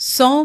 100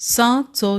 700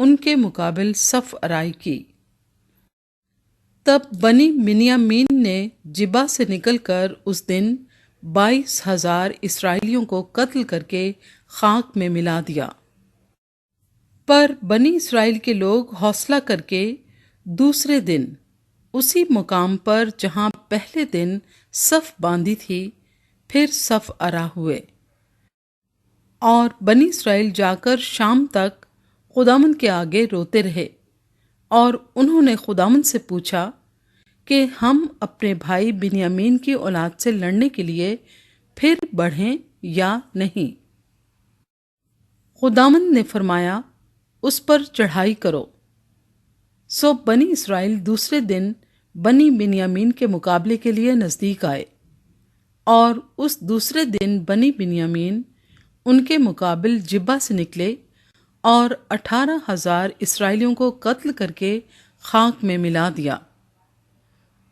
ان کے مقابل صف آرائی کی۔ تب بنی بنیامین نے جبا سے نکل کر اس دن 22,000 اسرائیلیوں کو قتل کر کے خاک میں ملا دیا۔ پر بنی اسرائیل کے لوگ حوصلہ کر کے دوسرے دن اسی مقام پر جہاں پہلے دن صف باندھی تھی پھر صف آرا ہوئے، اور بنی اسرائیل جا کر شام تک خداوند کے آگے روتے رہے، اور انہوں نے خداوند سے پوچھا کہ ہم اپنے بھائی بنیامین کی اولاد سے لڑنے کے لیے پھر بڑھیں یا نہیں۔ خداوند نے فرمایا اس پر چڑھائی کرو۔ سو بنی اسرائیل دوسرے دن بنی بنیامین کے مقابلے کے لیے نزدیک آئے، اور اس دوسرے دن بنی بنیامین ان کے مقابل جبا سے نکلے اور 18,000 اسرائیلیوں کو قتل کر کے خاک میں ملا دیا۔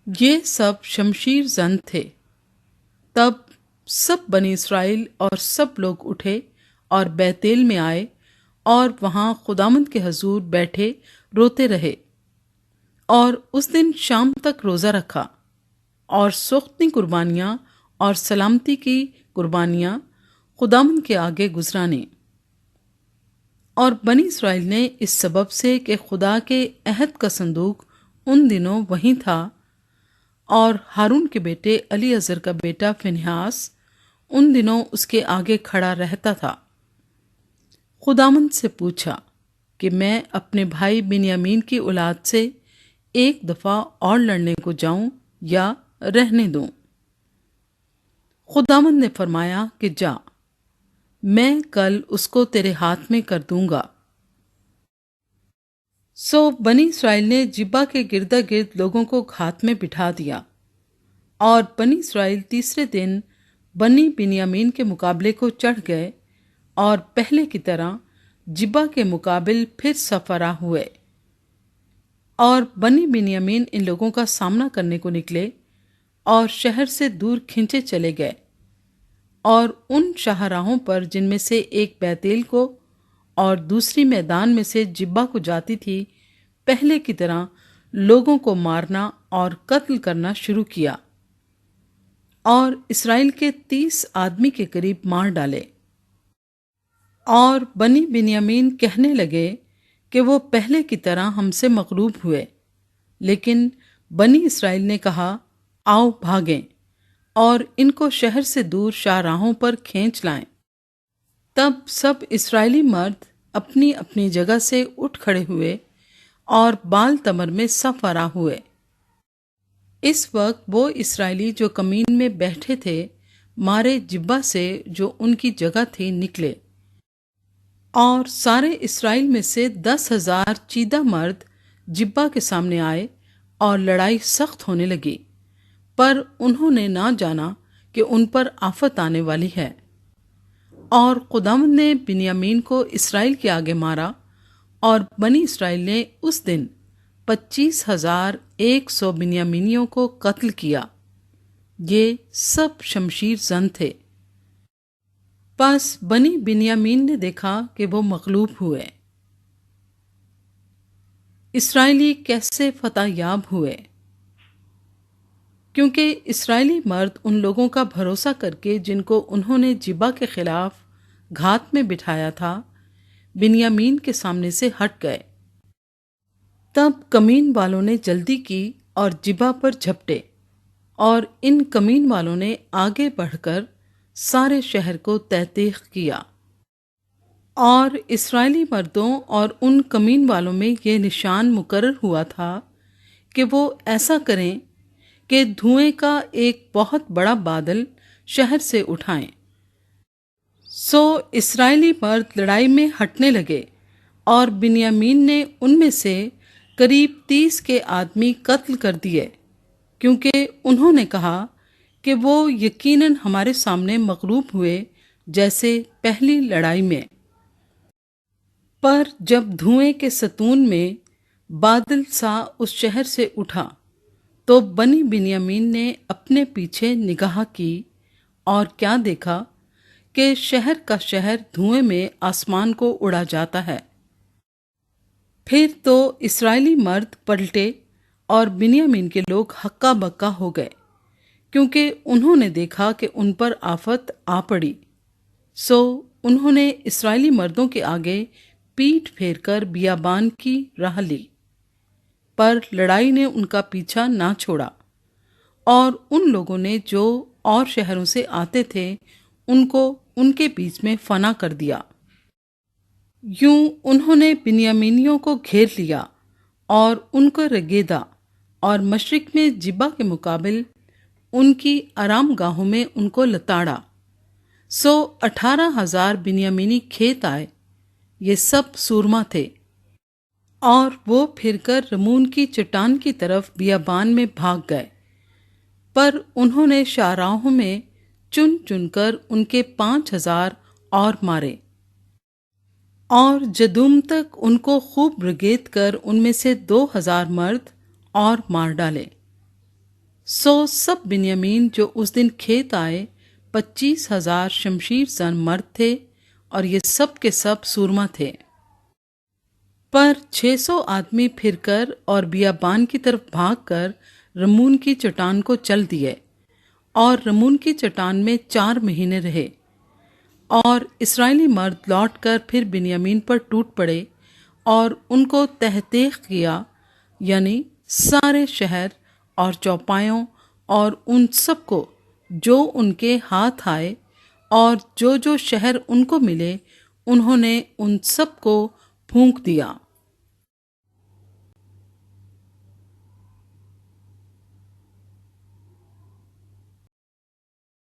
یہ سب شمشیر زن تھے۔ تب سب بنی اسرائیل اور سب لوگ اٹھے اور بیتیل میں آئے اور وہاں خداوند کے حضور بیٹھے روتے رہے، اور اس دن شام تک روزہ رکھا، اور سختنی قربانیاں اور سلامتی کی قربانیاں خداوند کے آگے گزرانے۔ اور بنی اسرائیل نے اس سبب سے کہ خدا کے عہد کا صندوق ان دنوں وہیں تھا، اور ہارون کے بیٹے علی عزر کا بیٹا فنہاس ان دنوں اس کے آگے کھڑا رہتا تھا، خداوند سے پوچھا کہ میں اپنے بھائی بنیامین کی اولاد سے ایک دفعہ اور لڑنے کو جاؤں یا رہنے دوں؟ خداوند نے فرمایا کہ جا، میں کل اس کو تیرے ہاتھ میں کر دوں گا۔ سو بنی اسرائیل نے جبا کے گردا گرد لوگوں کو گھات میں بٹھا دیا، اور بنی اسرائیل تیسرے دن بنی بنیامین کے مقابلے کو چڑھ گئے، اور پہلے کی طرح جبا کے مقابل پھر صف آرا ہوئے، اور بنی بنیامین ان لوگوں کا سامنا کرنے کو نکلے اور شہر سے دور کھنچے چلے گئے، اور ان شاہراہوں پر جن میں سے ایک بیتیل کو اور دوسری میدان میں سے جبا کو جاتی تھی، پہلے کی طرح لوگوں کو مارنا اور قتل کرنا شروع کیا، اور اسرائیل کے 30 آدمی کے قریب مار ڈالے۔ اور بنی بنیامین کہنے لگے کہ وہ پہلے کی طرح ہم سے مغلوب ہوئے، لیکن بنی اسرائیل نے کہا آؤ بھاگیں اور ان کو شہر سے دور شاہراہوں پر کھینچ لائیں۔ تب سب اسرائیلی مرد اپنی اپنی جگہ سے اٹھ کھڑے ہوئے اور بال تمر میں صف آرا ہوئے۔ اس وقت وہ اسرائیلی جو کمین میں بیٹھے تھے مارے جبا سے جو ان کی جگہ تھی نکلے، اور سارے اسرائیل میں سے 10,000 چیدہ مرد جبا کے سامنے آئے، اور لڑائی سخت ہونے لگی، پر انہوں نے نہ جانا کہ ان پر آفت آنے والی ہے۔ اور خداوند نے بنیامین کو اسرائیل کے آگے مارا، اور بنی اسرائیل نے اس دن 25,100 بنیامینیوں کو قتل کیا۔ یہ سب شمشیر زن تھے۔ پس بنی بنیامین نے دیکھا کہ وہ مغلوب ہوئے۔ اسرائیلی کیسے فتح یاب ہوئے؟ کیونکہ اسرائیلی مرد ان لوگوں کا بھروسہ کر کے جن کو انہوں نے جبا کے خلاف گھات میں بٹھایا تھا، بنیامین کے سامنے سے ہٹ گئے۔ تب کمین والوں نے جلدی کی اور جبا پر جھپٹے، اور ان کمین والوں نے آگے بڑھ کر سارے شہر کو تحقیق کیا، اور اسرائیلی مردوں اور ان کمین والوں میں یہ نشان مقرر ہوا تھا کہ وہ ایسا کریں کہ دھوئیں کا ایک بہت بڑا بادل شہر سے اٹھائیں۔ سو اسرائیلی مرد لڑائی میں ہٹنے لگے، اور بنیامین نے ان میں سے قریب 30 کے آدمی قتل کر دیے، کیونکہ انہوں نے کہا کہ وہ یقیناً ہمارے سامنے مغلوب ہوئے جیسے پہلی لڑائی میں۔ پر جب دھوئیں کے ستون میں بادل سا اس شہر سے اٹھا تو بنی بنیامین نے اپنے پیچھے نگاہ کی، اور کیا دیکھا کہ شہر کا شہر دھوئیں میں آسمان کو اڑا جاتا ہے۔ پھر تو اسرائیلی مرد پلٹے اور بنیامین کے لوگ ہکا بکا ہو گئے، کیونکہ انہوں نے دیکھا کہ ان پر آفت آ پڑی۔ سو انہوں نے اسرائیلی مردوں کے آگے پیٹھ پھیر کر بیابان کی راہ لی، پر لڑائی نے ان کا پیچھا نہ چھوڑا، اور ان لوگوں نے جو اور شہروں سے آتے تھے ان کو ان کے بیچ میں فنا کر دیا۔ یوں انہوں نے بنیامینیوں کو گھیر لیا اور ان کو رگیدا، اور مشرق میں جبا کے مقابل ان کی آرام گاہوں میں ان کو لتاڑا۔ سو 18,000 بنیامینی کھیت آئے، یہ سب سورما تھے، اور وہ پھر کر رمون کی چٹان کی طرف بیابان میں بھاگ گئے، پر انہوں نے شاہراہوں میں چن چن کر ان کے 5,000 اور مارے، اور جدوم تک ان کو خوب رگیت کر ان میں سے 2,000 مرد اور مار ڈالے۔ سو سب بنیامین جو اس دن کھیت آئے 25,000 شمشیر زن مرد تھے، اور یہ سب کے سب سورما تھے۔ پر 600 آدمی پھر کر اور بیابان کی طرف بھاگ کر رمون کی چٹان کو چل دیے، اور رمون کی چٹان میں 4 مہینے رہے۔ اور اسرائیلی مرد لوٹ کر پھر بنیامین پر ٹوٹ پڑے اور ان کو تہتیخ کیا، یعنی سارے شہر اور چوپایوں اور ان سب کو جو ان کے ہاتھ آئے، اور جو جو شہر ان کو ملے انہوں نے ان سب کو پھونک دیا۔